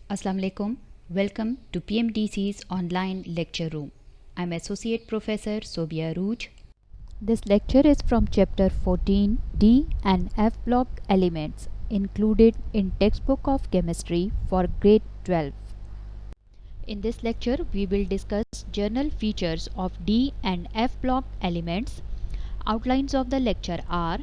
Assalamu alaikum. Welcome to PMDC's online lecture room. I'm Associate Professor Sobia Rouge. This lecture is from Chapter 14 D and F block elements included in textbook of chemistry for grade 12. In this lecture, we will discuss general features of D and F block elements. Outlines of the lecture are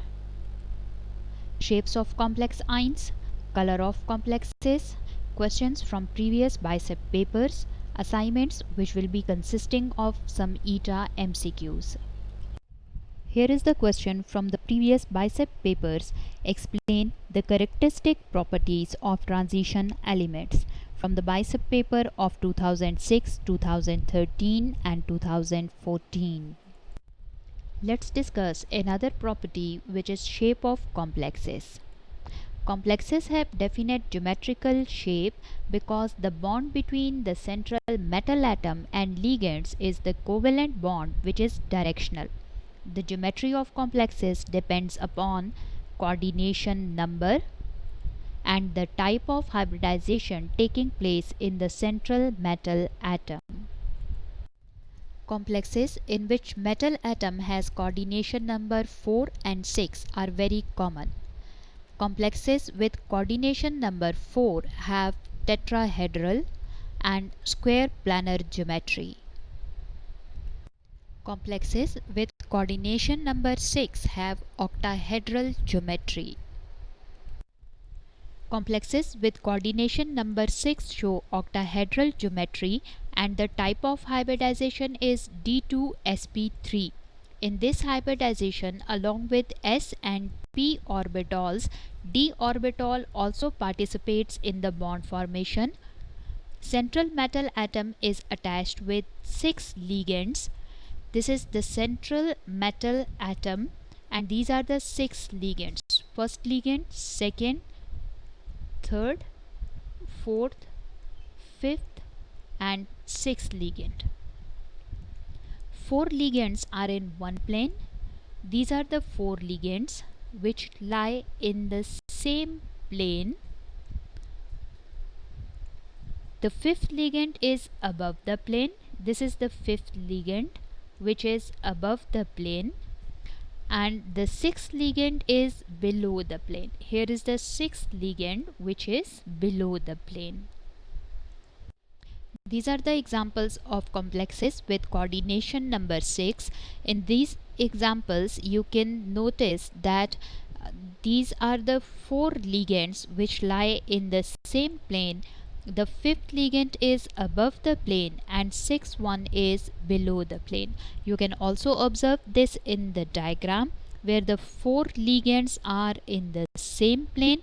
shapes of complex ions, color of complexes, questions from previous bicep papers, assignments which will be consisting of some ETA MCQs. Here is the question from the previous bicep papers. Explain the characteristic properties of transition elements from the bicep paper of 2006, 2013 and 2014. Let's discuss another property, which is shape of complexes. Complexes have definite geometrical shape because the bond between the central metal atom and ligands is the covalent bond, which is directional. The geometry of complexes depends upon coordination number and the type of hybridization taking place in the central metal atom. Complexes in which metal atom has coordination number 4 and 6 are very common. Complexes with coordination number 4 have tetrahedral and square planar geometry. Complexes with coordination number 6 have octahedral geometry. Complexes with coordination number 6 show octahedral geometry and the type of hybridization is D2sp3. In this hybridization, along with s and p orbitals, d orbital also participates in the bond formation. Central metal atom is attached with 6 ligands. This is the central metal atom and these are the 6 ligands. First ligand, second, third, fourth, fifth and sixth ligand. 4 ligands are in one plane. These are the 4 ligands which lie in the same plane. The 5th ligand is above the plane. This is the 5th ligand which is above the plane, and the 6th ligand is below the plane. Here is the 6th ligand which is below the plane. These are the examples of complexes with coordination number 6. In these examples, you can notice that these are the 4 ligands which lie in the same plane. The 5th ligand is above the plane and 6th one is below the plane. You can also observe this in the diagram where the 4 ligands are in the same plane,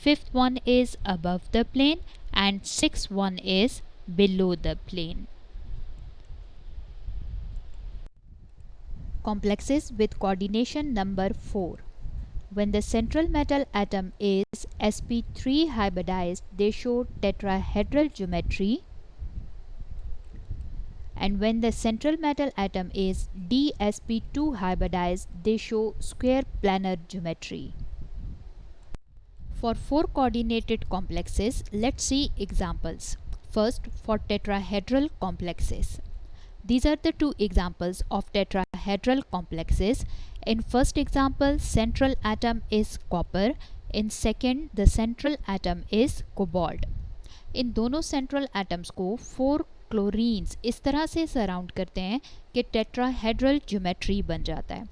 5th one is above the plane and 6th one is below the plane. Complexes with coordination number 4. When the central metal atom is sp3 hybridized, they show tetrahedral geometry, and when the central metal atom is dsp2 hybridized, they show square planar geometry. For 4 coordinated complexes, let's see examples. First, for tetrahedral complexes. These are the 2 examples of tetrahedral complexes. In first example, central atom is copper. In second, the central atom is cobalt. इन दोनों central atoms को 4 chlorines इस तरह से surround करते हैं कि tetrahedral geometry बन जाता है.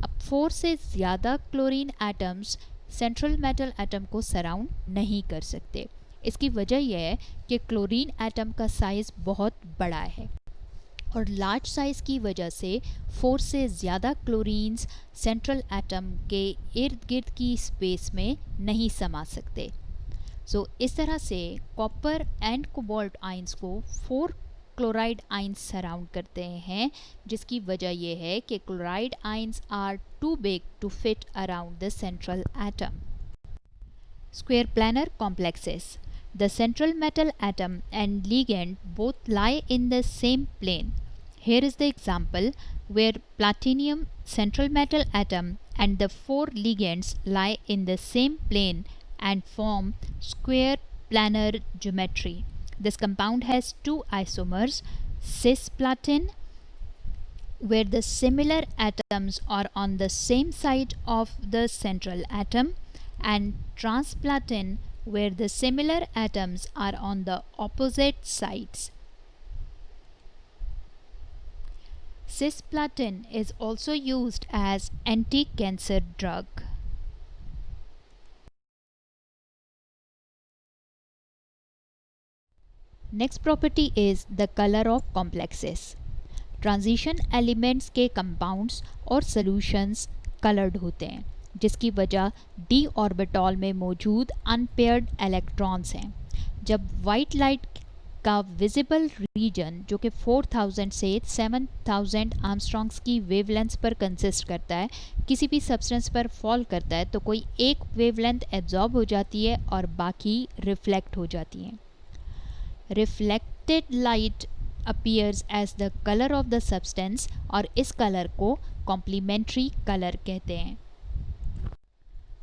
अब 4 से ज़्यादा chlorine atoms central metal atom को सराउंड नहीं कर सकते. इसकी वजह यह है कि क्लोरीन एटम का साइज़ बहुत बड़ा है और लार्ज साइज़ की वजह से 4 से ज़्यादा क्लोरीन्स सेंट्रल एटम के इर्द गिर्द की स्पेस में नहीं समा सकते. सो इस तरह से कॉपर एंड कोबाल्ट आयंस को 4 क्लोराइड आयंस सराउंड करते हैं, जिसकी वजह यह है कि chloride ions are too big to fit around the central atom. Square planar complexes. The central metal atom and ligand both lie in the same plane. Here is the example where platinum central metal atom and the 4 ligands lie in the same plane and form square planar geometry. This compound has two isomers, cisplatin, where the similar atoms are on the same side of the central atom, and transplatin, where the similar atoms are on the opposite sides. Cisplatin is also used as anti-cancer drug. Next property is the color of complexes. Transition elements के compounds और solutions coloured होते हैं, जिसकी वजह D orbital में मौजूद unpaired electrons हैं. जब वाइट लाइट का विजिबल रीजन, जो कि 4000 से 7000 आर्मस्ट्रॉन्ग्स की वेवलेंथ पर कंसिस्ट करता है, किसी भी सब्सटेंस पर फॉल करता है तो कोई एक वेवलेंथ एब्जॉर्ब हो जाती है और बाकी रिफ्लेक्ट हो जाती हैं. Reflected light appears as the color of the substance और इस कलर को कॉम्प्लीमेंट्री कलर कहते हैं.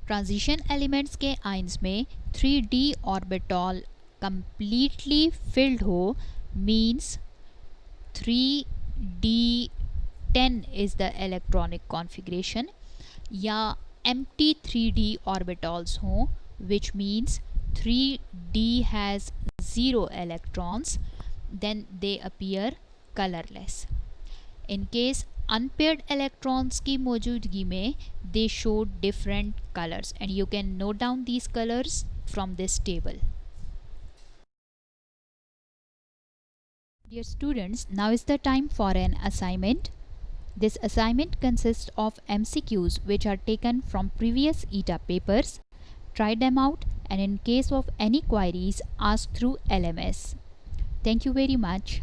ट्रांजिशन एलिमेंट्स के आयंस में 3d ऑर्बिटॉल completely filled हो means 3d10 is the electronic configuration, या empty 3d orbitals हो which means 3d has 0 electrons, then they appear colorless. In case unpaired electrons की मौजूदगी में they show different colors, and you can note down these colors from this table. Dear students, now is the time for an assignment. This assignment consists of MCQs which are taken from previous ETA papers. Try them out, and in case of any queries, ask through LMS. Thank you very much.